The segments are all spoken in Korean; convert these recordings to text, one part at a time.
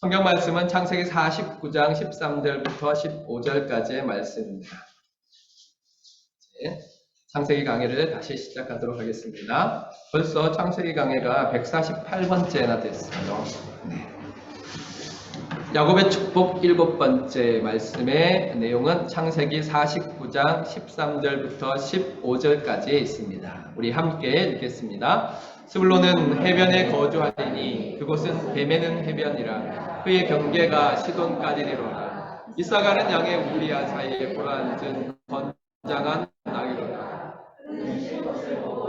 성경 말씀은 창세기 49장 13절부터 15절까지의 말씀입니다. 창세기 강해를 다시 시작하도록 하겠습니다. 벌써 창세기 강해가 148번째나 됐어요. 야곱의 축복 7번째 말씀의 내용은 창세기 49장 13절부터 15절까지에 있습니다. 우리 함께 읽겠습니다. 스불론은 해변에 거주하리니 그곳은 뱀에는 해변이라 그의 경계가 시돈까지리로라. 이사가는 양의 우리아 사이에 보라앉은 건장한 나귀로라.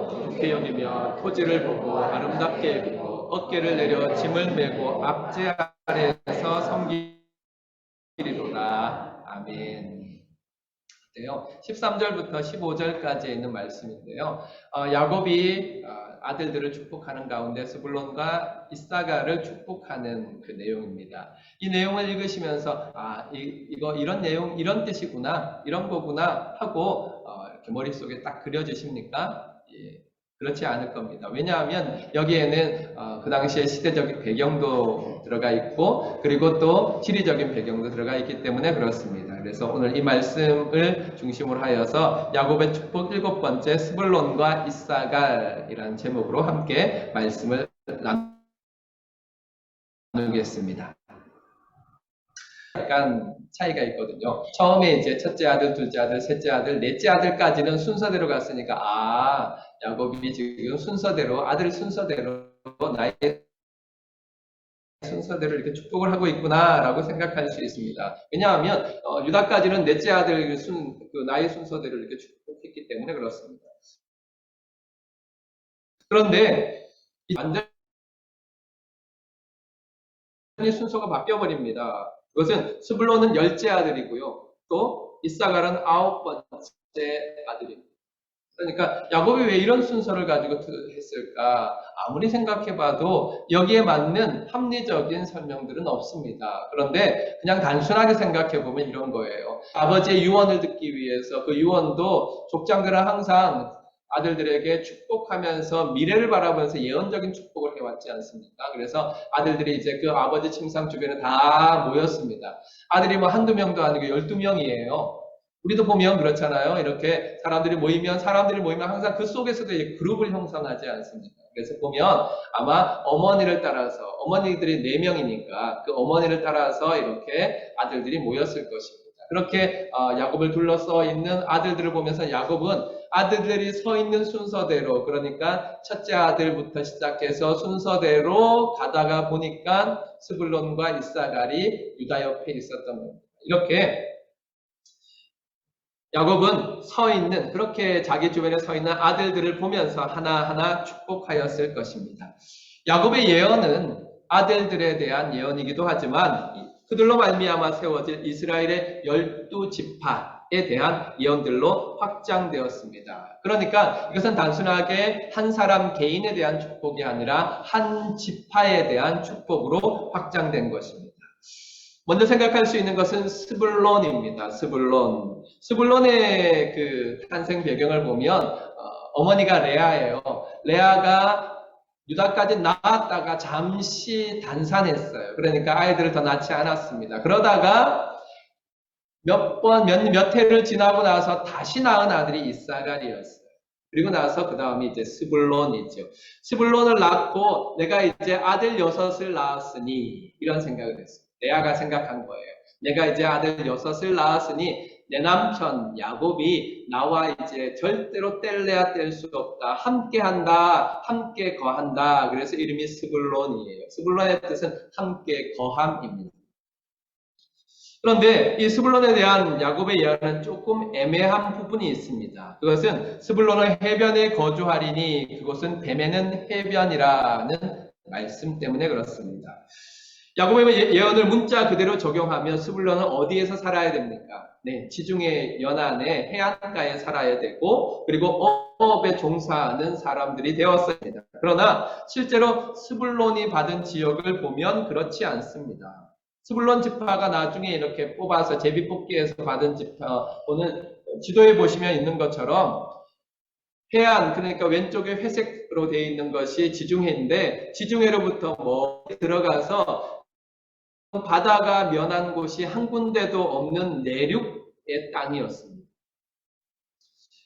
좋게 여기며 토지를 보고 아름답게 여기고 어깨를 내려 짐을 메고 앞제 아래에서 섬기리로라. 아멘. 13절부터 15절까지에 있는 말씀인데요. 야곱이 아들들을 축복하는 가운데 스불론과 이사가를 축복하는 그 내용입니다. 이 내용을 읽으시면서 이런 내용, 이런 뜻이구나, 이런 거구나 하고 이렇게 머릿속에 딱 그려지십니까? 예. 그렇지 않을 겁니다. 왜냐하면 여기에는 그 당시에 시대적인 배경도 들어가 있고 그리고 또 지리적인 배경도 들어가 있기 때문에 그렇습니다. 그래서 오늘 이 말씀을 중심으로 하여서 야곱의 축복 7번째 스불론과 이사갈이라는 제목으로 함께 말씀을 나누겠습니다. 약간 차이가 있거든요. 처음에 이제 첫째 아들, 둘째 아들, 셋째 아들, 넷째 아들까지는 순서대로 갔으니까 야곱이 지금 순서대로 아들 순서대로 나의 순서대로 이렇게 축복을 하고 있구나라고 생각할 수 있습니다. 왜냐하면 유다까지는 넷째 아들 나의 순서대로 이렇게 축복했기 때문에 그렇습니다. 그런데 완전히 순서가 바뀌어버립니다. 그것은 스불론은 10째 아들이고요. 또 이사갈은 9번째 아들입니다. 그러니까 야곱이 왜 이런 순서를 가지고 했을까? 아무리 생각해봐도 여기에 맞는 합리적인 설명들은 없습니다. 그런데 그냥 단순하게 생각해보면 이런 거예요. 아버지의 유언을 듣기 위해서 그 유언도 족장들은 항상 아들들에게 축복하면서 미래를 바라보면서 예언적인 축복을 해왔지 않습니까? 그래서 아들들이 이제 그 아버지 침상 주변에 다 모였습니다. 아들이 뭐 한두 명도 아니고 12명이에요. 우리도 보면 그렇잖아요. 이렇게 사람들이 모이면 항상 그 속에서도 그룹을 형성하지 않습니까? 그래서 보면 아마 어머니를 따라서, 어머니들이 4명이니까 그 어머니를 따라서 이렇게 아들들이 모였을 것입니다. 그렇게 야곱을 둘러싸 있는 아들들을 보면서 야곱은 아들들이 서 있는 순서대로, 그러니까 첫째 아들부터 시작해서 순서대로 가다가 보니까 스불론과 이사갈이 유다 옆에 있었던 겁니다. 이렇게 야곱은 그렇게 자기 주변에 서 있는 아들들을 보면서 하나하나 축복하였을 것입니다. 야곱의 예언은 아들들에 대한 예언이기도 하지만 그들로 말미암아 세워질 이스라엘의 12지파에 대한 예언들로 확장되었습니다. 그러니까 이것은 단순하게 한 사람 개인에 대한 축복이 아니라 한 지파에 대한 축복으로 확장된 것입니다. 먼저 생각할 수 있는 것은 스불론입니다. 스불론의 그 탄생 배경을 보면 어머니가 레아예요. 레아가 유다까지 낳았다가 잠시 단산했어요. 그러니까 아이들을 더 낳지 않았습니다. 그러다가 몇 해를 지나고 나서 다시 낳은 아들이 이사갈이었어요. 그리고 나서 그 다음에 이제 스불론이죠. 스불론을 낳고 내가 이제 아들 6을 낳았으니 이런 생각을 했어요. 레아가 생각한 거예요. 내가 이제 아들 6을 낳았으니 내 남편 야곱이 나와 이제 절대로 뗄래야 뗄 수 없다. 함께 한다. 함께 거한다. 그래서 이름이 스불론이에요. 스불론의 뜻은 함께 거함입니다. 그런데 이 스불론에 대한 야곱의 예언은 조금 애매한 부분이 있습니다. 그것은 스불론은 해변에 거주하리니 그곳은 뱀에는 해변이라는 말씀 때문에 그렇습니다. 야곱의 예언을 문자 그대로 적용하면 스불론은 어디에서 살아야 됩니까? 네, 지중해 연안의 해안가에 살아야 되고 그리고 어업에 종사하는 사람들이 되었습니다. 그러나 실제로 스불론이 받은 지역을 보면 그렇지 않습니다. 스불론 지파가 나중에 이렇게 뽑아서 제비 뽑기에서 받은 지파, 오늘 지도에 보시면 있는 것처럼 해안, 그러니까 왼쪽에 회색으로 되어 있는 것이 지중해인데 지중해로부터 들어가서 바다가 면한 곳이 한 군데도 없는 내륙의 땅이었습니다.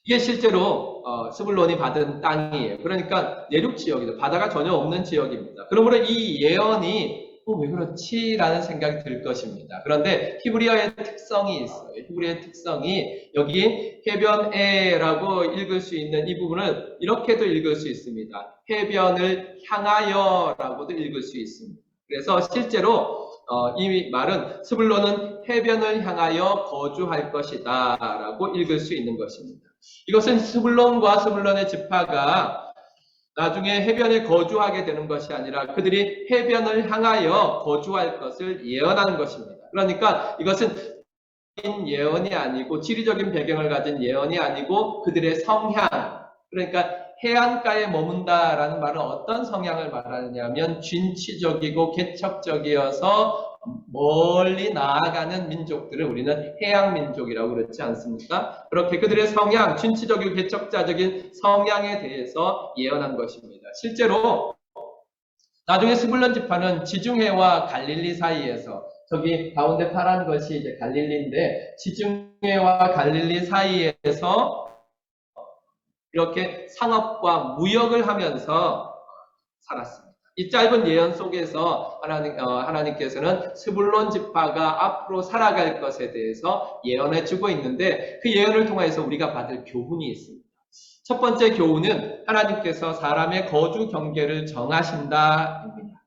이게 실제로 스불론이 받은 땅이에요. 그러니까 내륙 지역이죠. 바다가 전혀 없는 지역입니다. 그러므로 이 예언이 왜 그렇지? 라는 생각이 들 것입니다. 그런데 히브리어의 특성이 있어요. 히브리어의 특성이 여기 해변에라고 읽을 수 있는 이 부분을 이렇게도 읽을 수 있습니다. 해변을 향하여라고도 읽을 수 있습니다. 그래서 실제로 이 말은 스불론은 해변을 향하여 거주할 것이다 라고 읽을 수 있는 것입니다. 이것은 스불론과 스불론의 지파가 나중에 해변에 거주하게 되는 것이 아니라 그들이 해변을 향하여 거주할 것을 예언하는 것입니다. 그러니까 이것은 예언이 아니고 지리적인 배경을 가진 예언이 아니고 그들의 성향, 그러니까 해안가에 머문다라는 말은 어떤 성향을 말하느냐면 진취적이고 개척적이어서 멀리 나아가는 민족들을 우리는 해양민족이라고 그렇지 않습니까? 그렇게 그들의 성향, 진취적이고 개척자적인 성향에 대해서 예언한 것입니다. 실제로 나중에 스불론 지파는 지중해와 갈릴리 사이에서, 저기 가운데 파란 것이 이제 갈릴리인데, 지중해와 갈릴리 사이에서 이렇게 상업과 무역을 하면서 살았습니다. 이 짧은 예언 속에서 하나님께서는 스불론 지파가 앞으로 살아갈 것에 대해서 예언해 주고 있는데, 그 예언을 통해서 우리가 받을 교훈이 있습니다. 첫 번째 교훈은 하나님께서 사람의 거주 경계를 정하신다입니다.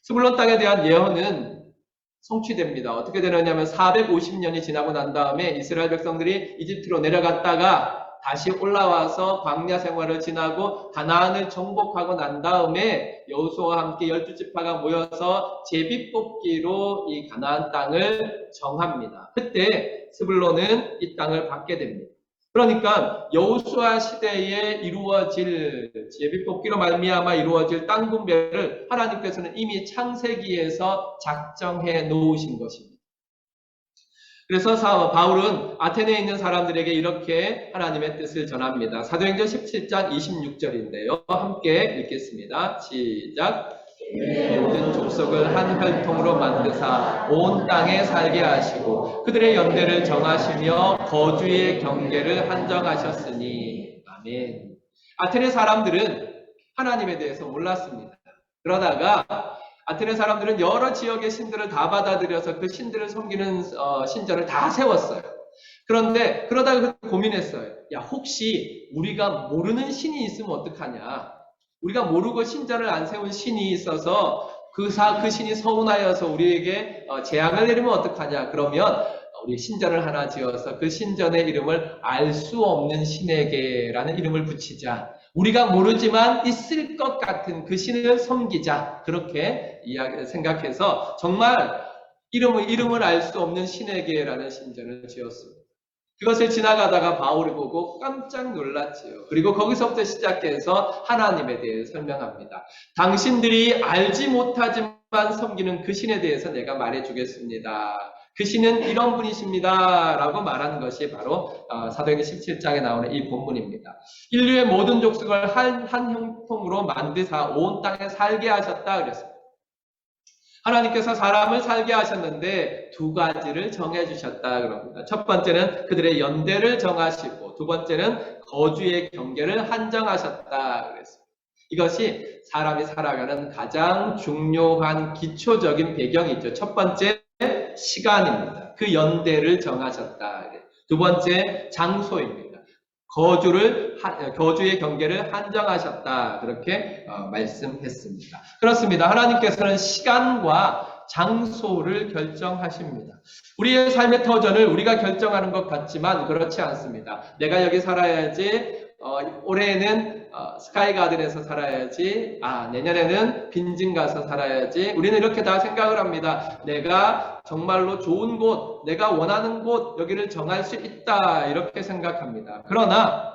스불론 땅에 대한 예언은 성취됩니다. 어떻게 되느냐면 450년이 지나고 난 다음에 이스라엘 백성들이 이집트로 내려갔다가 다시 올라와서 광야 생활을 지나고 가나안을 정복하고 난 다음에 여호수아와 함께 12지파가 모여서 제비뽑기로 이 가나안 땅을 정합니다. 그때 스불론은 이 땅을 받게 됩니다. 그러니까 여호수아 시대에 이루어질 제비뽑기로 말미암아 이루어질 땅 분배를 하나님께서는 이미 창세기에서 작정해 놓으신 것입니다. 그래서 바울은 아테네에 있는 사람들에게 이렇게 하나님의 뜻을 전합니다. 사도행전 17장 26절인데요. 함께 읽겠습니다. 시작. 모든 족속을 한 혈통으로 만드사 온 땅에 살게 하시고 그들의 연대를 정하시며 거주의 경계를 한정하셨으니. 아멘. 아테네 사람들은 하나님에 대해서 몰랐습니다. 그러다가 아테네 사람들은 여러 지역의 신들을 다 받아들여서 그 신들을 섬기는 신전을 다 세웠어요. 그런데 그러다가 고민했어요. 야, 혹시 우리가 모르는 신이 있으면 어떡하냐? 우리가 모르고 신전을 안 세운 신이 있어서 그 신이 서운하여서 우리에게 재앙을 내리면 어떡하냐? 그러면 우리 신전을 하나 지어서 그 신전의 이름을 알 수 없는 신에게라는 이름을 붙이자. 우리가 모르지만 있을 것 같은 그 신을 섬기자. 그렇게 생각해서 정말 이름을 알 수 없는 신에게라는 신전을 지었습니다. 그것을 지나가다가 바울이 보고 깜짝 놀랐지요. 그리고 거기서부터 시작해서 하나님에 대해 설명합니다. 당신들이 알지 못하지만 섬기는 그 신에 대해서 내가 말해주겠습니다. 그 신은 이런 분이십니다. 라고 말하는 것이 바로 사도행전 17장에 나오는 이 본문입니다. 인류의 모든 족속을 한 형통으로 만드사 온 땅에 살게 하셨다 그랬습니다. 하나님께서 사람을 살게 하셨는데 두 가지를 정해주셨다 그럽니다. 첫 번째는 그들의 연대를 정하시고 두 번째는 거주의 경계를 한정하셨다 그랬습니다. 이것이 사람이 살아가는 가장 중요한 기초적인 배경이죠. 첫 번째 시간입니다. 그 연대를 정하셨다. 두 번째 장소입니다. 거주의 경계를 한정하셨다. 그렇게 말씀했습니다. 그렇습니다. 하나님께서는 시간과 장소를 결정하십니다. 우리의 삶의 터전을 우리가 결정하는 것 같지만 그렇지 않습니다. 내가 여기 살아야지, 올해에는 스카이가든에서 살아야지, 내년에는 빈진 가서 살아야지. 우리는 이렇게 다 생각을 합니다. 내가 정말로 좋은 곳, 내가 원하는 곳, 여기를 정할 수 있다. 이렇게 생각합니다. 그러나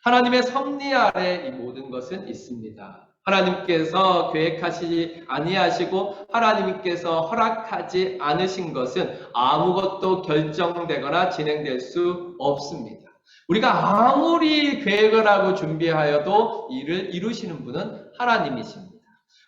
하나님의 섭리 아래 이 모든 것은 있습니다. 하나님께서 계획하시지 아니하시고 하나님께서 허락하지 않으신 것은 아무것도 결정되거나 진행될 수 없습니다. 우리가 아무리 계획을 하고 준비하여도 이를 이루시는 분은 하나님이십니다.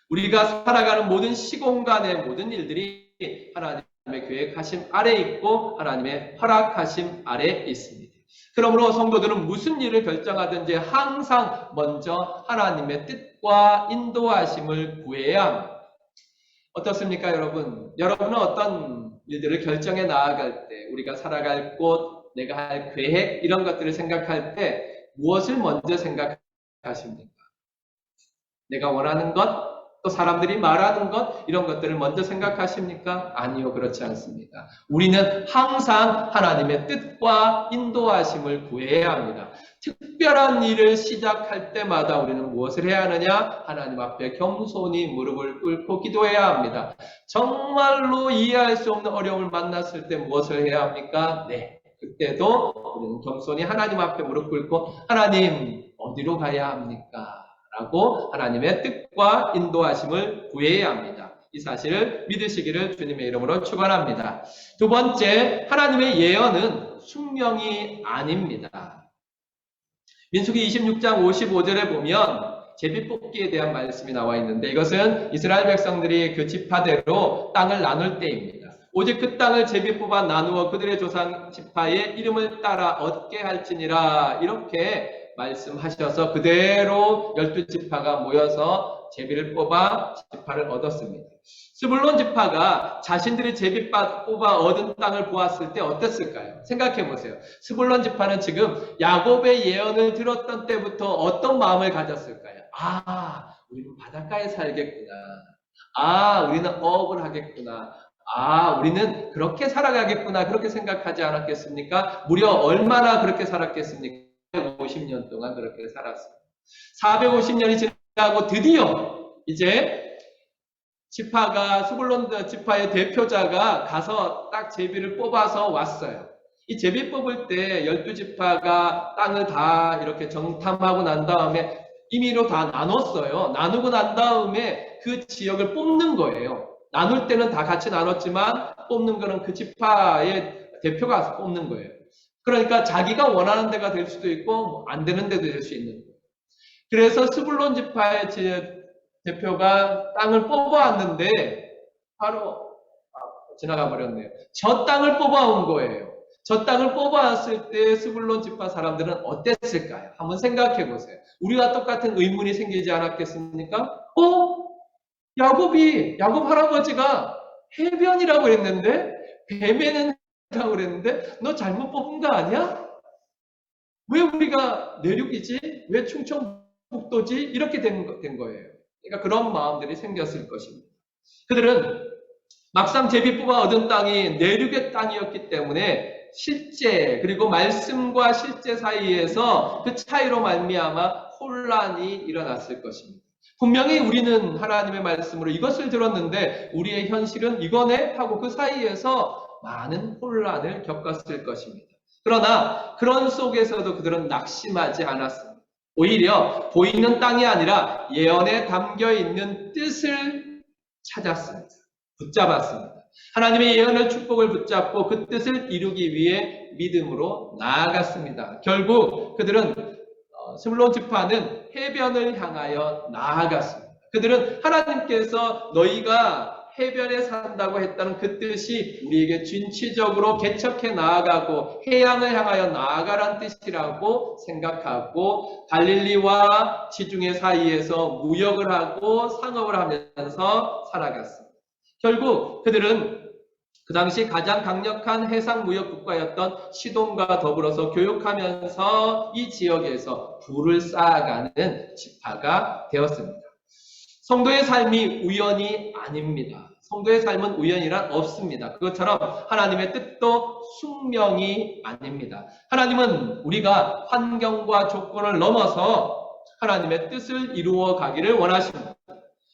우리가 살아가는 모든 시공간의 모든 일들이 하나님의 계획하심 아래 있고 하나님의 허락하심 아래 있습니다. 그러므로 성도들은 무슨 일을 결정하든지 항상 먼저 하나님의 뜻과 인도하심을 구해야 합니다. 어떻습니까, 여러분? 여러분은 어떤 일들을 결정해 나아갈 때, 우리가 살아갈 곳, 내가 할 계획, 이런 것들을 생각할 때 무엇을 먼저 생각하십니까? 내가 원하는 것, 또 사람들이 말하는 것, 이런 것들을 먼저 생각하십니까? 아니요, 그렇지 않습니다. 우리는 항상 하나님의 뜻과 인도하심을 구해야 합니다. 특별한 일을 시작할 때마다 우리는 무엇을 해야 하느냐? 하나님 앞에 겸손히 무릎을 꿇고 기도해야 합니다. 정말로 이해할 수 없는 어려움을 만났을 때 무엇을 해야 합니까? 네, 그때도 우리는 겸손히 하나님 앞에 무릎 꿇고 하나님, 어디로 가야 합니까? 라고 하나님의 뜻과 인도하심을 구해야 합니다. 이 사실을 믿으시기를 주님의 이름으로 축원합니다. 두 번째, 하나님의 예언은 숙명이 아닙니다. 민수기 26장 55절에 보면 제비뽑기에 대한 말씀이 나와 있는데, 이것은 이스라엘 백성들이 그 지파대로 땅을 나눌 때입니다. 오직 그 땅을 제비뽑아 나누어 그들의 조상 지파의 이름을 따라 얻게 할지니라, 이렇게 말씀하셔서 그대로 12지파가 모여서 제비를 뽑아 지파를 얻었습니다. 스불론 지파가 자신들이 제비 뽑아 얻은 땅을 보았을 때 어땠을까요? 생각해 보세요. 스불론 지파는 지금 야곱의 예언을 들었던 때부터 어떤 마음을 가졌을까요? 아, 우리는 바닷가에 살겠구나. 아, 우리는 어업을 하겠구나. 아, 우리는 그렇게 살아가겠구나. 그렇게 생각하지 않았겠습니까? 무려 얼마나 그렇게 살았겠습니까? 450년 동안 그렇게 살았습니다. 450년이 지나고 드디어 이제 지파가, 스불론 지파의 대표자가 가서 딱 제비를 뽑아서 왔어요. 이 제비 뽑을 때 12지파가 땅을 다 이렇게 정탐하고 난 다음에 임의로 다 나눴어요. 나누고 난 다음에 그 지역을 뽑는 거예요. 나눌 때는 다 같이 나눴지만 뽑는 거는 그 지파의 대표가 뽑는 거예요. 그러니까 자기가 원하는 데가 될 수도 있고 안 되는 데도 될 수 있는 거예요. 그래서 스불론 지파의 대표가 땅을 뽑아왔는데 바로 지나가 버렸네요. 저 땅을 뽑아온 거예요. 저 땅을 뽑아왔을 때 스불론 지파 사람들은 어땠을까요? 한번 생각해 보세요. 우리와 똑같은 의문이 생기지 않았겠습니까? 야곱 할아버지가 해변이라고 했는데 뱀에는 라고 그랬는데 너 잘못 뽑은 거 아니야? 왜 우리가 내륙이지? 왜 충청북도지? 이렇게 된 거예요. 그러니까 그런 마음들이 생겼을 것입니다. 그들은 막상 제비 뽑아 얻은 땅이 내륙의 땅이었기 때문에 실제 그리고 말씀과 실제 사이에서 그 차이로 말미암아 혼란이 일어났을 것입니다. 분명히 우리는 하나님의 말씀으로 이것을 들었는데 우리의 현실은 이거네 하고 그 사이에서 많은 혼란을 겪었을 것입니다. 그러나 그런 속에서도 그들은 낙심하지 않았습니다. 오히려 보이는 땅이 아니라 예언에 담겨 있는 뜻을 찾았습니다. 붙잡았습니다. 하나님의 예언을 축복을 붙잡고 그 뜻을 이루기 위해 믿음으로 나아갔습니다. 결국 그들은 스불론 지파는 해변을 향하여 나아갔습니다. 그들은 하나님께서 너희가 해변에 산다고 했다는 그 뜻이 우리에게 진취적으로 개척해 나아가고 해양을 향하여 나아가란 뜻이라고 생각하고 갈릴리와 지중해 사이에서 무역을 하고 상업을 하면서 살아갔습니다. 결국 그들은 그 당시 가장 강력한 해상무역 국가였던 시돈과 더불어서 교육하면서 이 지역에서 부를 쌓아가는 지파가 되었습니다. 성도의 삶이 우연이 아닙니다. 성도의 삶은 우연이란 없습니다. 그것처럼 하나님의 뜻도 숙명이 아닙니다. 하나님은 우리가 환경과 조건을 넘어서 하나님의 뜻을 이루어 가기를 원하십니다.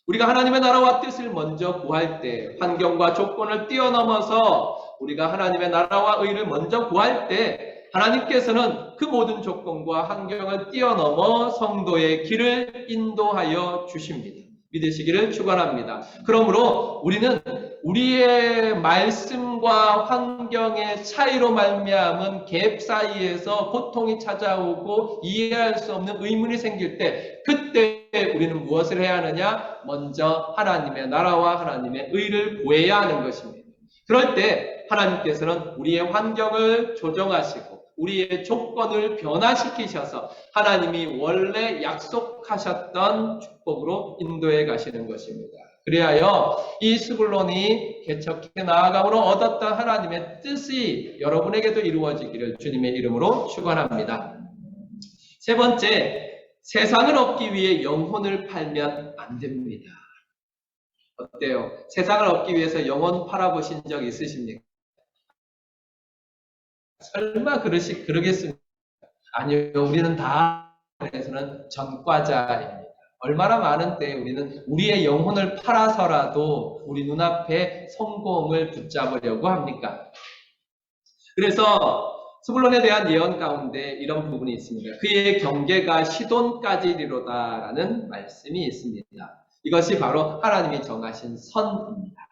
우리가 하나님의 나라와 뜻을 먼저 구할 때, 환경과 조건을 뛰어넘어서 우리가 하나님의 나라와 의를 먼저 구할 때 하나님께서는 그 모든 조건과 환경을 뛰어넘어 성도의 길을 인도하여 주십니다. 믿으시기를 축원합니다. 그러므로 우리는 우리의 말씀과 환경의 차이로 말미암은 갭 사이에서 고통이 찾아오고 이해할 수 없는 의문이 생길 때 그때 우리는 무엇을 해야 하느냐? 먼저 하나님의 나라와 하나님의 의를 구해야 하는 것입니다. 그럴 때 하나님께서는 우리의 환경을 조정하시고 우리의 조건을 변화시키셔서 하나님이 원래 약속하셨던 축복으로 인도해 가시는 것입니다. 그리하여 이 스불론이 개척해 나아감으로 얻었던 하나님의 뜻이 여러분에게도 이루어지기를 주님의 이름으로 축원합니다. 세 번째, 세상을 얻기 위해 영혼을 팔면 안 됩니다. 어때요? 세상을 얻기 위해서 영혼 팔아보신 적 있으십니까? 설마 그러겠습니까? 아니요, 우리는 다 그래서는 전과자입니다. 얼마나 많은 때 우리는 우리의 영혼을 팔아서라도 우리 눈앞에 성공을 붙잡으려고 합니까? 그래서 스불론에 대한 예언 가운데 이런 부분이 있습니다. 그의 경계가 시돈까지 이르로다라는 말씀이 있습니다. 이것이 바로 하나님이 정하신 선입니다.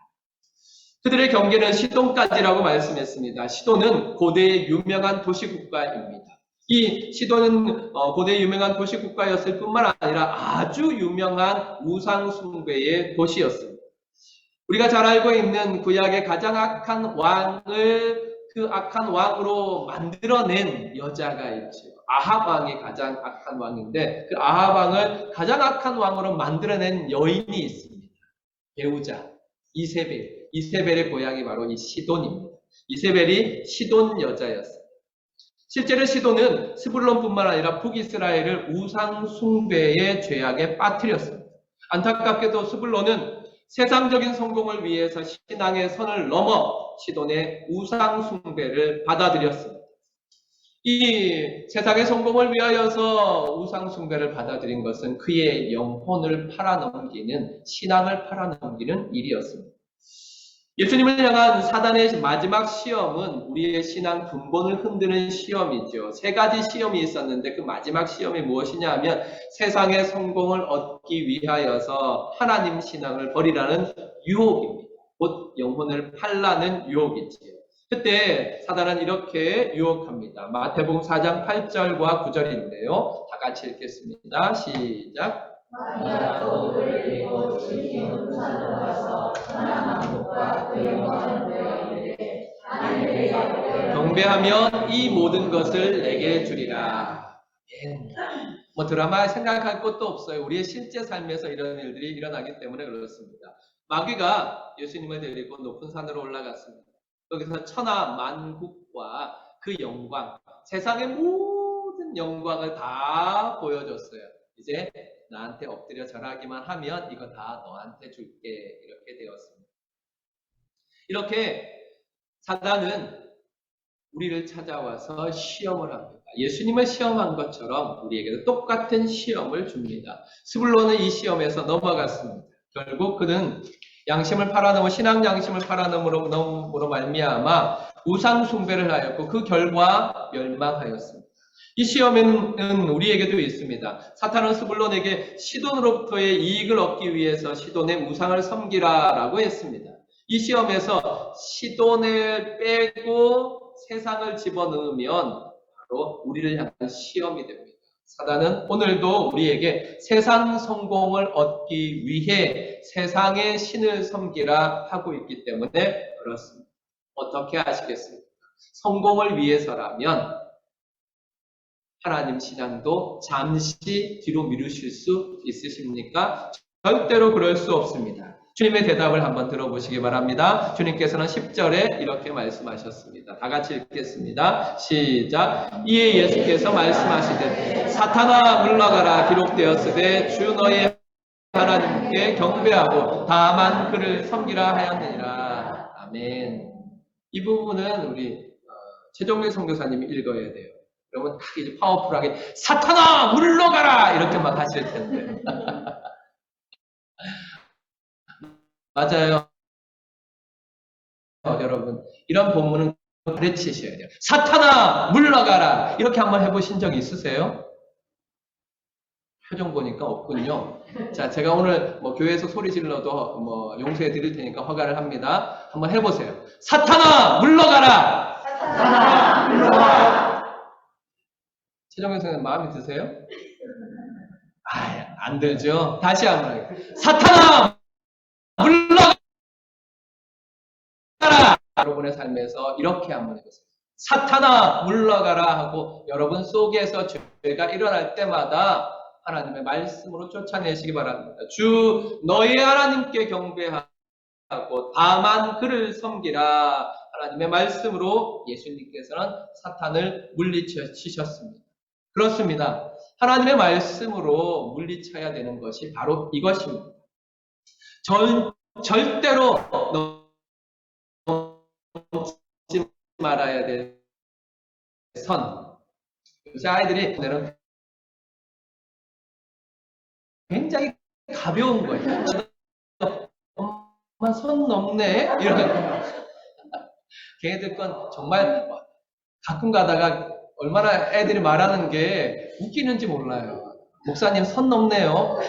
그들의 경계는 시돈까지라고 말씀했습니다. 시돈은 고대의 유명한 도시국가입니다. 이 시돈은 고대의 유명한 도시국가였을 뿐만 아니라 아주 유명한 우상숭배의 도시였습니다. 우리가 잘 알고 있는 구약의 가장 악한 왕을 그 악한 왕으로 만들어낸 여자가 있죠. 아합 왕이 가장 악한 왕인데 그 아합 왕을 가장 악한 왕으로 만들어낸 여인이 있습니다. 배우자 이세벨. 이세벨의 고향이 바로 이 시돈입니다. 이세벨이 시돈 여자였어요. 실제로 시돈은 스불론뿐만 아니라 북이스라엘을 우상 숭배의 죄악에 빠뜨렸습니다. 안타깝게도 스불론은 세상적인 성공을 위해서 신앙의 선을 넘어 시돈의 우상 숭배를 받아들였습니다. 이 세상의 성공을 위하여서 우상 숭배를 받아들인 것은 그의 영혼을 팔아넘기는, 신앙을 팔아넘기는 일이었습니다. 예수님을 향한 사단의 마지막 시험은 우리의 신앙 근본을 흔드는 시험이죠. 세 가지 시험이 있었는데 그 마지막 시험이 무엇이냐 하면 세상의 성공을 얻기 위하여서 하나님 신앙을 버리라는 유혹입니다. 곧 영혼을 팔라는 유혹이지요. 그때 사단은 이렇게 유혹합니다. 마태복음 4장 8절과 9절인데요. 다 같이 읽겠습니다. 시작. 경배하면 이 모든 것을 내게 주리라. 뭐 드라마 생각할 것도 없어요. 우리의 실제 삶에서 이런 일들이 일어나기 때문에 그렇습니다. 마귀가 예수님을 데리고 높은 산으로 올라갔습니다. 여기서 천하 만국과 그 영광, 세상의 모든 영광을 다 보여줬어요. 이제 나한테 엎드려 절하기만 하면 이거 다 너한테 줄게, 이렇게 되었습니다. 이렇게 사단은 우리를 찾아와서 시험을 합니다. 예수님을 시험한 것처럼 우리에게도 똑같은 시험을 줍니다. 스불론은 이 시험에서 넘어갔습니다. 결국 그는 양심을 팔아넘어 신앙 양심을 팔아넘음으로 말미암아 우상 숭배를 하였고 그 결과 멸망하였습니다. 이 시험에는 우리에게도 있습니다. 사탄은 스불론에게 시돈으로부터의 이익을 얻기 위해서 시돈의 우상을 섬기라라고 했습니다. 이 시험에서 시돈을 빼고 세상을 집어넣으면 바로 우리를 향한 시험이 됩니다. 사단은 오늘도 우리에게 세상 성공을 얻기 위해 세상의 신을 섬기라 하고 있기 때문에 그렇습니다. 어떻게 하시겠습니까? 성공을 위해서라면 하나님 신앙도 잠시 뒤로 미루실 수 있으십니까? 절대로 그럴 수 없습니다. 주님의 대답을 한번 들어보시기 바랍니다. 주님께서는 10절에 이렇게 말씀하셨습니다. 다 같이 읽겠습니다. 시작. 이에 예수께서 말씀하시되 사탄아 물러가라 기록되었으되 주 너의 하나님께 경배하고 다만 그를 섬기라 하였느니라. 아멘. 이 부분은 우리 최종래 선교사님이 읽어야 돼요. 그러면 딱 이제 파워풀하게 사탄아 물러가라 이렇게 막 하실 텐데. 맞아요. 여러분 이런 본문은 가르치셔야 돼요. 사탄아 물러가라 이렇게 한번 해보신 적 있으세요? 표정 보니까 없군요. 자, 제가 오늘 교회에서 소리 질러도 용서해 드릴 테니까 허가를 합니다. 한번 해보세요. 사탄아 물러가라. 사탄아 물러가라. 최정현 선생님 마음에 드세요? 안 들죠? 다시 한번 할게요. 사탄아, 물러가라! 여러분의 삶에서 이렇게 한번 해보세요. 사탄아, 물러가라 하고 여러분 속에서 죄가 일어날 때마다 하나님의 말씀으로 쫓아내시기 바랍니다. 주 너희 하나님께 경배하고 다만 그를 섬기라. 하나님의 말씀으로 예수님께서는 사탄을 물리치셨습니다. 그렇습니다. 하나님의 말씀으로 물리쳐야 되는 것이 바로 이것입니다. 절대로 넘지 말아야 될 선. 요새 아이들이 굉장히 가벼운 거예요. 엄마 선 넘네? 이런. 걔네들 건 정말 가끔 가다가 얼마나 애들이 말하는 게 웃기는지 몰라요. 목사님 선 넘네요.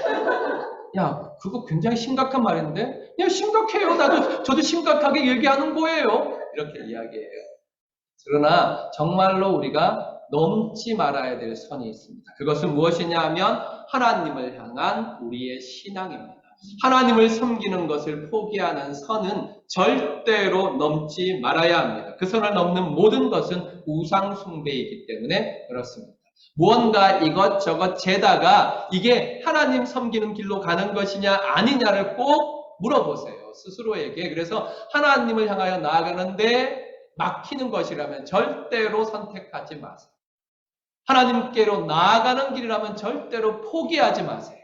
야, 그거 굉장히 심각한 말인데? 야, 심각해요. 저도 심각하게 얘기하는 거예요. 이렇게 이야기해요. 그러나 정말로 우리가 넘지 말아야 될 선이 있습니다. 그것은 무엇이냐 하면 하나님을 향한 우리의 신앙입니다. 하나님을 섬기는 것을 포기하는 선은 절대로 넘지 말아야 합니다. 그 선을 넘는 모든 것은 우상 숭배이기 때문에 그렇습니다. 무언가 이것저것 재다가 이게 하나님 섬기는 길로 가는 것이냐 아니냐를 꼭 물어보세요. 스스로에게. 그래서 하나님을 향하여 나아가는데 막히는 것이라면 절대로 선택하지 마세요. 하나님께로 나아가는 길이라면 절대로 포기하지 마세요.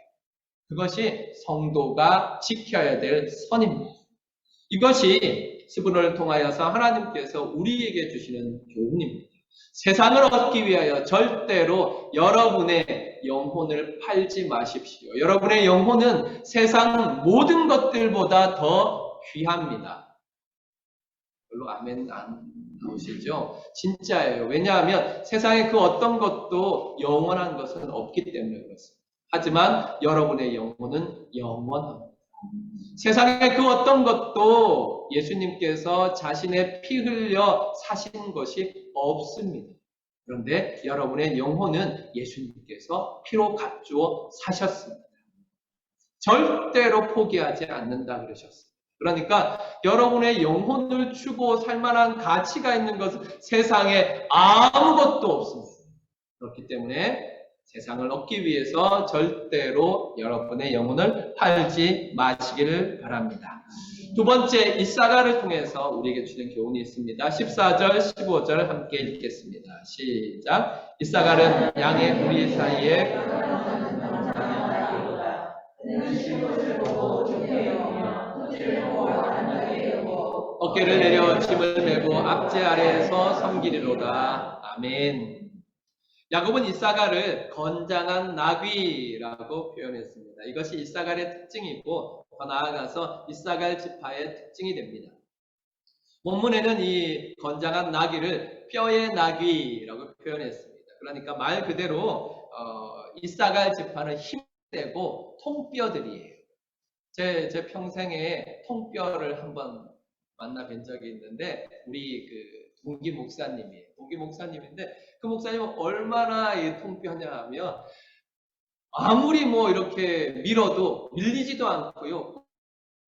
그것이 성도가 지켜야 될 선입니다. 이것이 스브론을 통하여서 하나님께서 우리에게 주시는 교훈입니다. 세상을 얻기 위하여 절대로 여러분의 영혼을 팔지 마십시오. 여러분의 영혼은 세상 모든 것들보다 더 귀합니다. 별로 아멘 안 나오시죠? 진짜예요. 왜냐하면 세상에 그 어떤 것도 영원한 것은 없기 때문에 그렇습니다. 하지만 여러분의 영혼은 영원합니다. 세상에 그 어떤 것도 예수님께서 자신의 피 흘려 사신 것이 없습니다. 그런데 여러분의 영혼은 예수님께서 피로 값주어 사셨습니다. 절대로 포기하지 않는다 그러셨습니다. 그러니까 여러분의 영혼을 주고 살만한 가치가 있는 것은 세상에 아무것도 없습니다. 그렇기 때문에 세상을 얻기 위해서 절대로 여러분의 영혼을 팔지 마시기를 바랍니다. 두 번째, 이사가를 통해서 우리에게 주는 교훈이 있습니다. 14절, 15절 함께 읽겠습니다. 시작. 이사가는 양의 무리 사이에 어깨를 내려 짐을 메고 앞제 아래에서 섬기리로다. 아멘. 야곱은 이사가를 건장한 나귀라고 표현했습니다. 이것이 이사갈의 특징이고 더 나아가서 이사갈 지파의 특징이 됩니다. 본문에는 이 건장한 나귀를 뼈의 나귀라고 표현했습니다. 그러니까 말 그대로 이사갈 지파는 힘세고 통뼈들이에요. 제 평생에 통뼈를 한번 만나 뵌 적이 있는데 우리 그 동기 목사님이에요. 동기 목사님인데 그 목사님은 얼마나 이 통뼈냐 하면 아무리 뭐 이렇게 밀어도 밀리지도 않고요.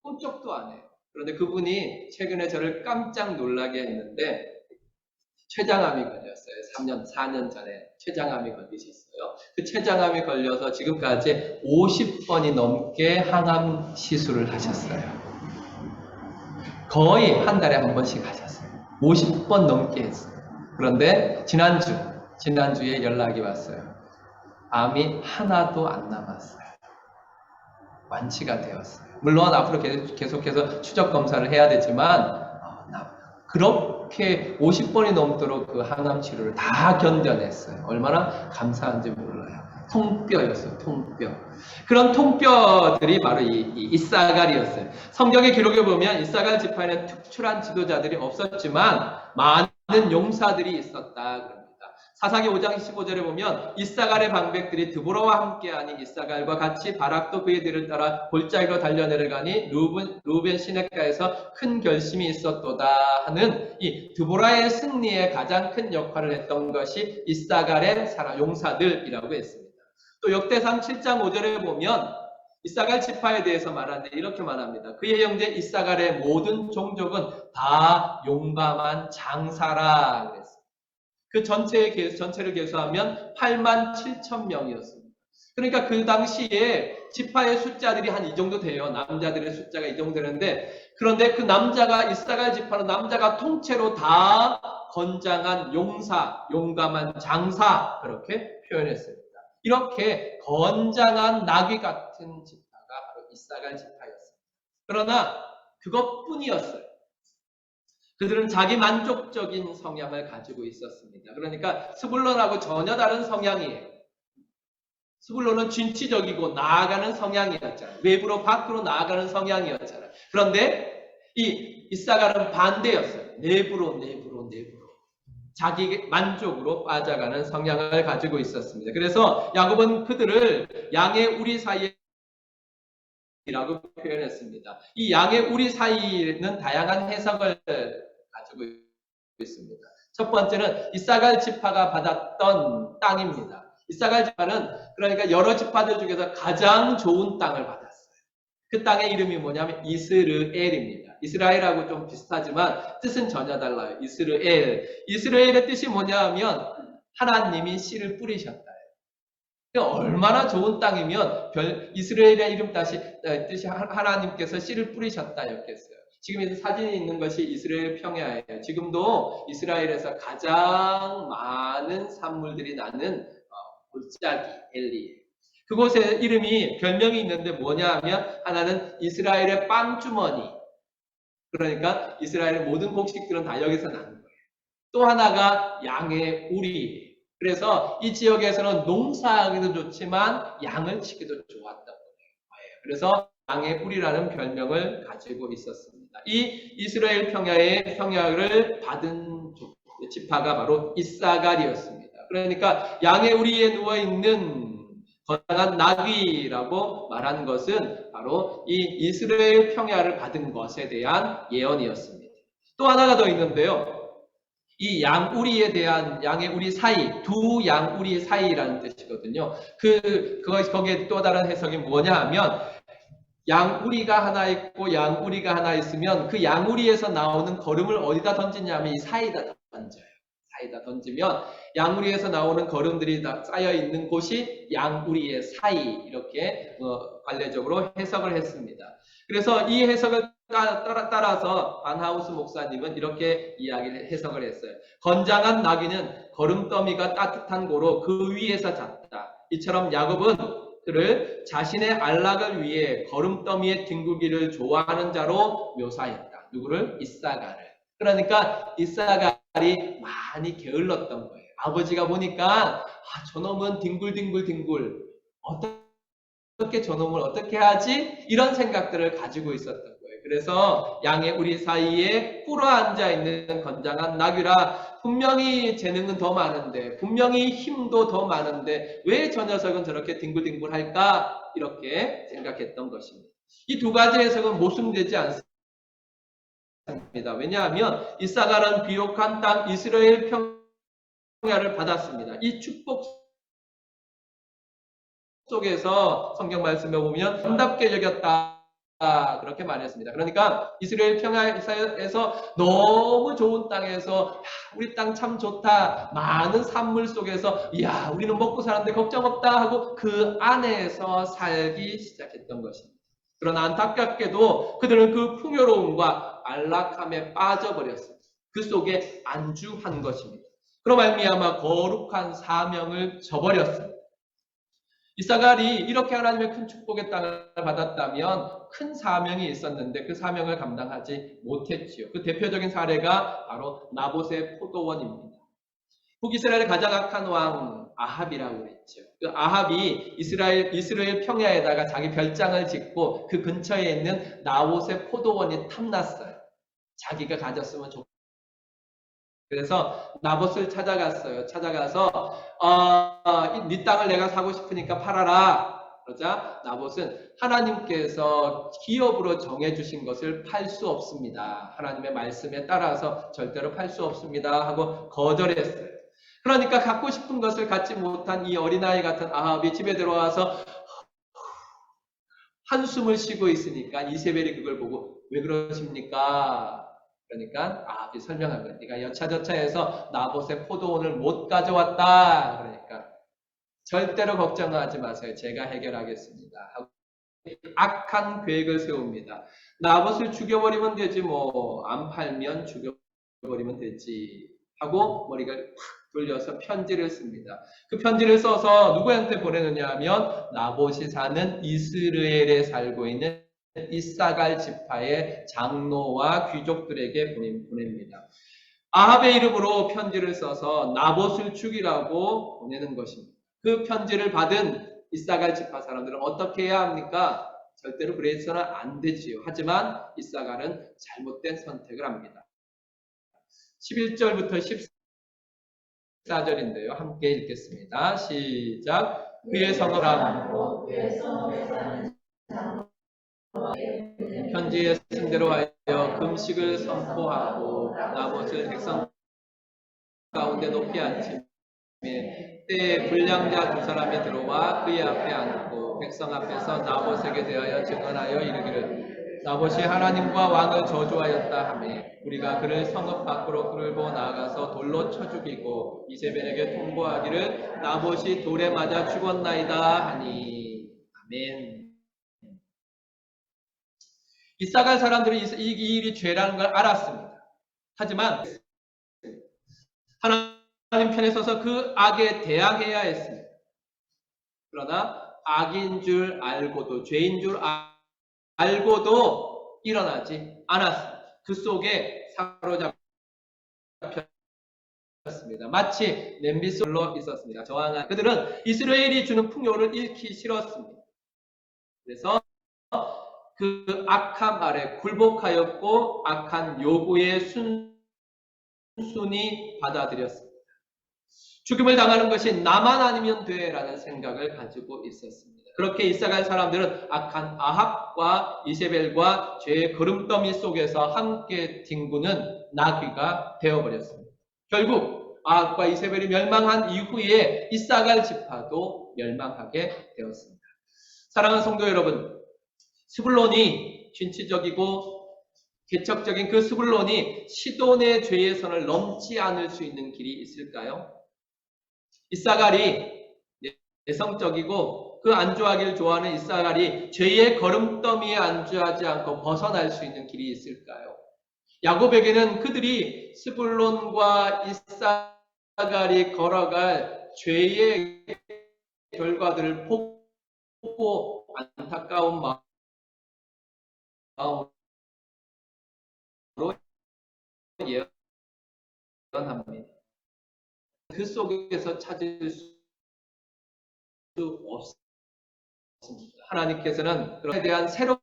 꿈쩍도 안 해요. 그런데 그분이 최근에 저를 깜짝 놀라게 했는데 췌장암이 걸렸어요. 3년, 4년 전에 췌장암이 걸리셨어요. 그 췌장암이 걸려서 지금까지 50번이 넘게 항암 시술을 하셨어요. 거의 한 달에 한 번씩 하셨어요. 50번 넘게 했어요. 그런데 지난주에 연락이 왔어요. 암이 하나도 안 남았어요. 완치가 되었어요. 물론 앞으로 계속해서 추적 검사를 해야 되지만 그렇게 50번이 넘도록 그 항암 치료를 다 견뎌냈어요. 얼마나 감사한지 몰라요. 통뼈였어요. 통뼈. 그런 통뼈들이 바로 이 이사갈이었어요. 성경의 기록에 보면 이사갈 지파에는 특출한 지도자들이 없었지만 많은 용사들이 있었다. 사사기 5장 15절에 보면 이사갈의 방백들이 드보라와 함께하니 이사갈과 같이 바락도 그의 뒤를 따라 골짜기로 달려내려가니 루벤 시냇가에서 큰 결심이 있었도다 하는 이 드보라의 승리에 가장 큰 역할을 했던 것이 이사갈의 용사들이라고 했습니다. 또 역대상 7장 5절에 보면 이사갈 지파에 대해서 말하는데 이렇게 말합니다. 그의 형제 이사갈의 모든 종족은 다 용감한 장사라 그랬어요. 그 전체를 계수하면 8만 7천 명이었습니다. 그러니까 그 당시에 지파의 숫자들이 한 이 정도 돼요. 남자들의 숫자가 이 정도 되는데, 그런데 그 남자가 이사갈 지파는 남자가 통째로 다 건장한 용사, 용감한 장사 그렇게 표현했습니다. 이렇게 건장한 나귀 같은 지파가 바로 이사갈 지파였습니다. 그러나 그것뿐이었어요. 그들은 자기 만족적인 성향을 가지고 있었습니다. 그러니까 스불론하고 전혀 다른 성향이에요. 스불론은 진취적이고 나아가는 성향이었잖아요. 외부로 밖으로 나아가는 성향이었잖아요. 그런데 이 이사갈은 반대였어요. 내부로. 자기 만족으로 빠져가는 성향을 가지고 있었습니다. 그래서 야곱은 그들을 양의 우리 사이에 라고 표현했습니다. 이 양의 우리 사이는 다양한 해석을 가지고 있습니다. 첫 번째는 이사갈 지파가 받았던 땅입니다. 이사갈 지파는 그러니까 여러 지파들 중에서 가장 좋은 땅을 받았어요. 그 땅의 이름이 뭐냐면 이스르엘입니다. 이스라엘하고 좀 비슷하지만 뜻은 전혀 달라요. 이스라엘의 뜻이 뭐냐면 하나님이 씨를 뿌리셨다. 얼마나 좋은 땅이면 이스라엘의 이름 뜻이 하나님께서 씨를 뿌리셨다였겠어요. 지금 이 사진이 있는 것이 이스라엘 평야예요. 지금도 이스라엘에서 가장 많은 산물들이 나는 골짜기 엘리예요. 그곳에 별명이 있는데 뭐냐 하면 하나는 이스라엘의 빵주머니. 그러니까 이스라엘의 모든 곡식들은 다 여기서 나는 거예요. 또 하나가 양의 우리. 그래서 이 지역에서는 농사하기도 좋지만 양을 치기도 좋았던 거예요. 그래서 양의 뿌리라는 별명을 가지고 있었습니다. 이 이스라엘 평야를 받은 지파가 바로 이사갈이었습니다. 그러니까 양의 우리에 누워있는 건강한 나귀라고 말한 것은 바로 이 이스라엘 평야를 받은 것에 대한 예언이었습니다. 또 하나가 더 있는데요. 이 양우리에 대한 양의 우리 사이, 두 양우리 사이라는 뜻이거든요. 거기에 또 다른 해석이 뭐냐 하면 양우리가 하나 있고 양우리가 하나 있으면 그 양우리에서 나오는 거름을 어디다 던지냐면 이 사이에다 던져요. 사이에다 던지면 양우리에서 나오는 거름들이 다 쌓여 있는 곳이 양우리의 사이 이렇게 관례적으로 해석을 했습니다. 그래서 이 해석을 따라서 반하우스 목사님은 이렇게 해석을 했어요. 건장한 나귀는 거름더미가 따뜻한 고로 그 위에서 잤다. 이처럼 야곱은 그를 자신의 안락을 위해 거름더미에 뒹굴기를 좋아하는 자로 묘사했다. 누구를? 이사갈을. 그러니까 이사갈이 많이 게을렀던 거예요. 아버지가 보니까 저놈은 뒹굴 어떻게 저놈을 어떻게 하지? 이런 생각들을 가지고 있었던 거예요. 그래서 양의 우리 사이에 꿇어 앉아 있는 건장한 나귀라 분명히 재능은 더 많은데 분명히 힘도 더 많은데 왜 저 녀석은 저렇게 뒹굴할까? 이렇게 생각했던 것입니다. 이 두 가지 해석은 모순되지 않습니다. 왜냐하면 이사갈은 비옥한 땅 이스라엘 평야를 받았습니다. 이 축복 속에서 성경 말씀에 보면 아름답게 여겼다 그렇게 말했습니다. 그러니까 이스라엘 평야에서 너무 좋은 땅에서 우리 땅 참 좋다 많은 산물 속에서 우리는 먹고 사는데 걱정 없다 하고 그 안에서 살기 시작했던 것입니다. 그러나 안타깝게도 그들은 그 풍요로움과 안락함에 빠져버렸습니다. 그 속에 안주한 것입니다. 그로 말미암아 거룩한 사명을 저버렸습니다. 이사갈이 이렇게 하나님의 큰 축복의 땅을 받았다면 큰 사명이 있었는데 그 사명을 감당하지 못했지요. 그 대표적인 사례가 바로 나봇의 포도원입니다. 북이스라엘의 가장 악한 왕 아합이라고 그랬죠. 그 아합이 이스라엘 평야에다가 자기 별장을 짓고 그 근처에 있는 나봇의 포도원이 탐났어요. 자기가 가졌으면 좋겠다. 그래서 나봇을 찾아갔어요. 찾아가서 네 땅을 내가 사고 싶으니까 팔아라. 그러자 나봇은 하나님께서 기업으로 정해주신 것을 팔 수 없습니다. 하나님의 말씀에 따라서 절대로 팔 수 없습니다 하고 거절했어요. 그러니까 갖고 싶은 것을 갖지 못한 이 어린아이 같은 아합이 집에 들어와서 한숨을 쉬고 있으니까 이세벨이 그걸 보고 왜 그러십니까? 그러니까 아합이 설명한 거예요. 네가 여차저차해서 나봇의 포도원을 못 가져왔다. 그러니까 절대로 걱정하지 마세요. 제가 해결하겠습니다. 하고 악한 계획을 세웁니다. 나봇을 죽여버리면 되지 뭐 안 팔면 죽여버리면 되지 하고 머리를 팍 돌려서 편지를 씁니다. 그 편지를 써서 누구한테 보내느냐 하면 나봇이 사는 이스라엘에 살고 있는 이사갈 지파의 장로와 귀족들에게 보냅니다. 아합의 이름으로 편지를 써서 나봇을 죽이라고 보내는 것입니다. 그 편지를 받은 이사갈 지파 사람들은 어떻게 해야 합니까? 절대로 그래서는 안 되지요. 하지만 이사갈은 잘못된 선택을 합니다. 11절부터 14절인데요. 함께 읽겠습니다. 시작. 그의 성을 함고 편지에 쓴 대로 하여 금식을 선포하고 나봇을 백성 가운데 높이 앉히며 때에 불량자 두 사람이 들어와 그의 앞에 앉고 백성 앞에서 나봇에게 대하여 증언하여 이르기를 나봇이 하나님과 왕을 저주하였다 하며 우리가 그를 성읍 밖으로 끌고 나가서 돌로 쳐 죽이고 이세벨에게 통보하기를 나봇이 돌에 맞아 죽었나이다 하니 아멘. 이사갈 사람들은 이 일이 죄라는 걸 알았습니다. 하지만 하나님 편에 서서 그 악에 대항해야 했습니다. 그러나 악인 줄 알고도 죄인 줄 알고도 일어나지 않았습니다. 그 속에 사로잡혔습니다. 마치 냄비 속으로 있었습니다. 저항한 그들은 이스라엘이 주는 풍요를 잃기 싫었습니다. 그래서 그 악함 아래 굴복하였고 악한 요구에 순순히 받아들였습니다. 죽임을 당하는 것이 나만 아니면 돼라는 생각을 가지고 있었습니다. 그렇게 이사갈 사람들은 악한 아합과 이세벨과 죄의 거름더미 속에서 함께 뒹구는 나귀가 되어버렸습니다. 결국 아합과 이세벨이 멸망한 이후에 이사갈 지파도 멸망하게 되었습니다. 사랑하는 성도 여러분, 스불론이 진취적이고 개척적인 그 스불론이 시돈의 죄의 선을 넘지 않을 수 있는 길이 있을까요? 이사갈이 내성적이고 그 안주하기를 좋아하는 이사갈이 죄의 거름더미에 안주하지 않고 벗어날 수 있는 길이 있을까요? 야곱에게는 그들이 스불론과 이사갈이 걸어갈 죄의 결과들을 보고 안타까운 마음으로 예언합니다. 그 속에서 찾을 수 없습니다. 하나님께서는 그에 대한 새로운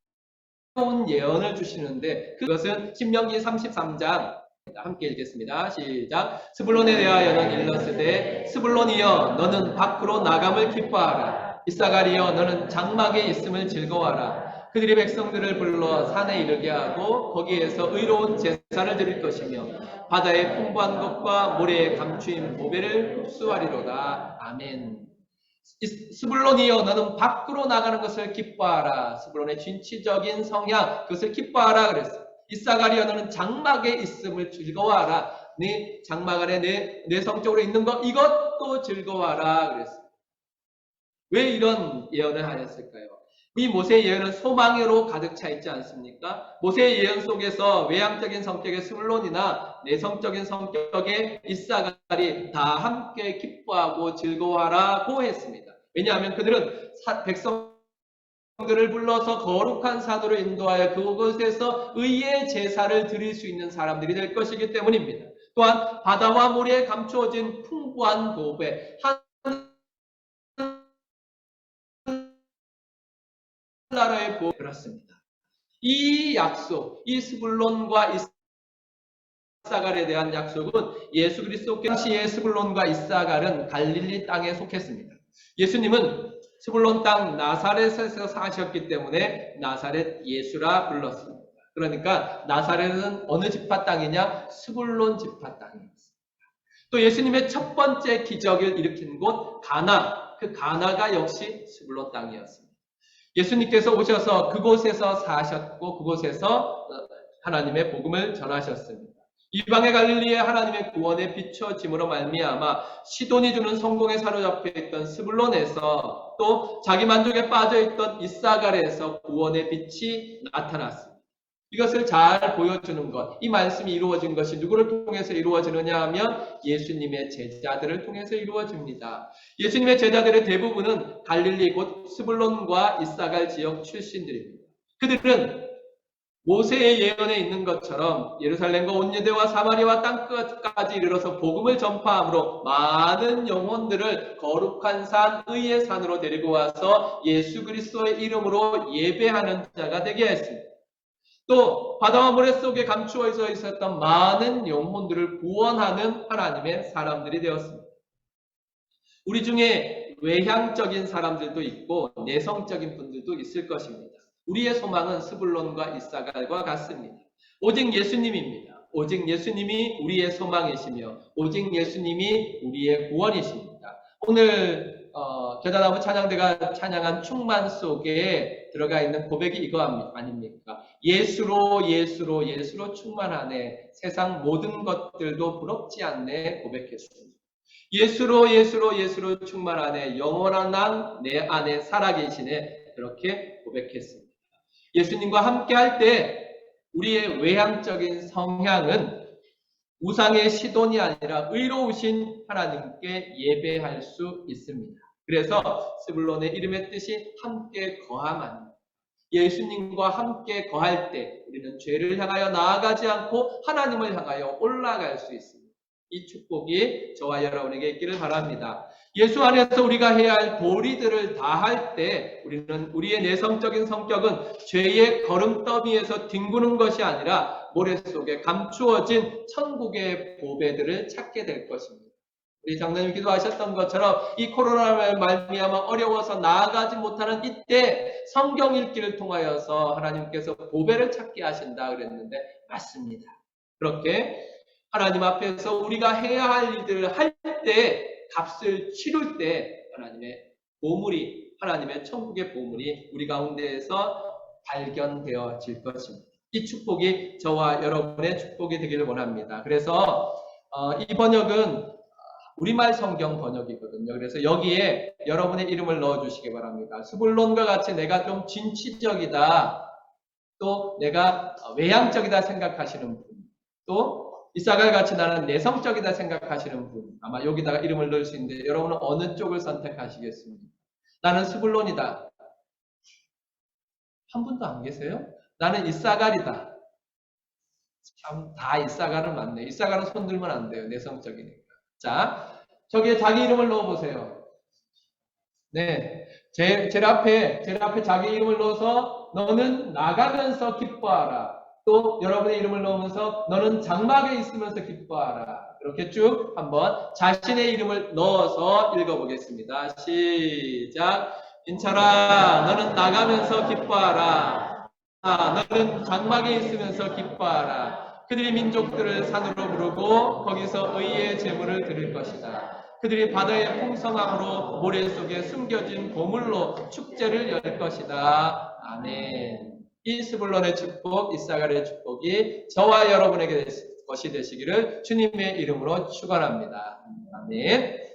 예언을 주시는데 그것은 신명기 33장 함께 읽겠습니다. 시작. 스불론에 대하여 너는 일렀으되 스불론이여 너는 밖으로 나감을 기뻐하라. 이사갈이여 너는 장막에 있음을 즐거워하라. 그들이 백성들을 불러 산에 이르게 하고 거기에서 의로운 제사를 드릴 것이며 바다의 풍부한 것과 모래의 감추인 보배를 흡수하리로다. 아멘. 스불론이여 너는 밖으로 나가는 것을 기뻐하라. 스불론의 진취적인 성향 그것을 기뻐하라 그랬어요. 이사갈이여 너는 장막에 있음을 즐거워하라. 네 장막 안에 내 성적으로 있는 것 이것도 즐거워하라 그랬어요. 왜 이런 예언을 하였을까요? 이 모세의 예언은 소망으로 가득 차 있지 않습니까? 모세의 예언 속에서 외향적인 성격의 스불론이나 내성적인 성격의 이사갈이 다 함께 기뻐하고 즐거워하라고 했습니다. 왜냐하면 그들은 백성들을 불러서 거룩한 산으로 인도하여 그곳에서 의의 제사를 드릴 수 있는 사람들이 될 것이기 때문입니다. 또한 바다와 모래에 감추어진 풍부한 보배, 나라의 보배 그렇습니다. 이 약속, 이 스불론과 이사갈에 대한 약속은 예수 그리스도 당시의 스불론과 이사갈은 갈릴리 땅에 속했습니다. 예수님은 스불론 땅 나사렛에서 사셨기 때문에 나사렛 예수라 불렀습니다. 그러니까 나사렛은 어느 지파 땅이냐? 스불론 지파 땅이었습니다. 또 예수님의 첫 번째 기적을 일으킨 곳 가나, 그 가나가 역시 스불론 땅이었습니다. 예수님께서 오셔서 그곳에서 사셨고 그곳에서 하나님의 복음을 전하셨습니다. 이방의 갈릴리에 하나님의 구원에 비춰짐으로 말미암아 시돈이 주는 성공에 사로잡혀 있던 스불론에서 또 자기 만족에 빠져 있던 이사갈에서 구원의 빛이 나타났습니다. 이것을 잘 보여주는 것, 이 말씀이 이루어진 것이 누구를 통해서 이루어지느냐 하면 예수님의 제자들을 통해서 이루어집니다. 예수님의 제자들의 대부분은 갈릴리 곧 스불론과 이사갈 지역 출신들입니다. 그들은 모세의 예언에 있는 것처럼 예루살렘과 온 유대와 사마리아 땅끝까지 이르러서 복음을 전파함으로 많은 영혼들을 거룩한 산, 의의 산으로 데리고 와서 예수 그리스도의 이름으로 예배하는 자가 되게 했습니다. 또 바다와 모래 속에 감추어 있었던 많은 영혼들을 구원하는 하나님의 사람들이 되었습니다. 우리 중에 외향적인 사람들도 있고 내성적인 분들도 있을 것입니다. 우리의 소망은 스불론과 이사갈과 같습니다. 오직 예수님입니다. 오직 예수님이 우리의 소망이시며 오직 예수님이 우리의 구원이십니다. 오늘 겨자나무 찬양대가 찬양한 충만 속에 들어가 있는 고백이 이거 아닙니까? 예수로 예수로 예수로 충만하네, 세상 모든 것들도 부럽지 않네 고백했습니다. 예수로 예수로 예수로 충만하네, 영원한 한 내 안에 살아계시네, 그렇게 고백했습니다. 예수님과 함께 할 때 우리의 외향적인 성향은 우상의 시돈이 아니라 의로우신 하나님께 예배할 수 있습니다. 그래서 스불론의 이름의 뜻이 함께 거함입니다. 예수님과 함께 거할 때 우리는 죄를 향하여 나아가지 않고 하나님을 향하여 올라갈 수 있습니다. 이 축복이 저와 여러분에게 있기를 바랍니다. 예수 안에서 우리가 해야 할 도리들을 다 할 때 우리는 우리의 내성적인 성격은 죄의 거름더미에서 뒹구는 것이 아니라 모래 속에 감추어진 천국의 보배들을 찾게 될 것입니다. 우리 장로님 기도하셨던 것처럼 이 코로나로 말미암아 어려워서 나아가지 못하는 이때 성경 읽기를 통하여서 하나님께서 보배를 찾게 하신다 그랬는데 맞습니다. 그렇게 하나님 앞에서 우리가 해야 할 일들을 할 때, 값을 치룰 때 하나님의 보물이, 하나님의 천국의 보물이 우리 가운데에서 발견되어질 것입니다. 이 축복이 저와 여러분의 축복이 되기를 원합니다. 그래서 이 번역은 우리말 성경 번역이거든요. 그래서 여기에 여러분의 이름을 넣어주시기 바랍니다. 스불론과 같이 내가 좀 진취적이다, 또 내가 외향적이다 생각하시는 분, 또 이사갈 같이 나는 내성적이다 생각하시는 분, 아마 여기다가 이름을 넣을 수 있는데 여러분은 어느 쪽을 선택하시겠습니까? 나는 스불론이다. 한 분도 안 계세요? 나는 이사갈이다. 참, 다 이사갈은 맞네. 이사갈은 손 들면 안 돼요. 내성적이니까. 자, 저기에 자기 이름을 넣어보세요. 네. 제 앞에 자기 이름을 넣어서 너는 나가면서 기뻐하라. 또 여러분의 이름을 넣으면서 너는 장막에 있으면서 기뻐하라. 이렇게 쭉 한번 자신의 이름을 넣어서 읽어보겠습니다. 시작. 인철아, 너는 나가면서 기뻐하라. 너는 장막에 있으면서 기뻐하라. 그들이 민족들을 산으로 부르고 거기서 의의 제물을 드릴 것이다. 그들이 바다의 풍성함으로 모래 속에 숨겨진 보물로 축제를 열 것이다. 아멘. 이 스불론의 축복, 이사갈의 축복이 저와 여러분에게 것이 되시기를 주님의 이름으로 축원합니다. 아멘.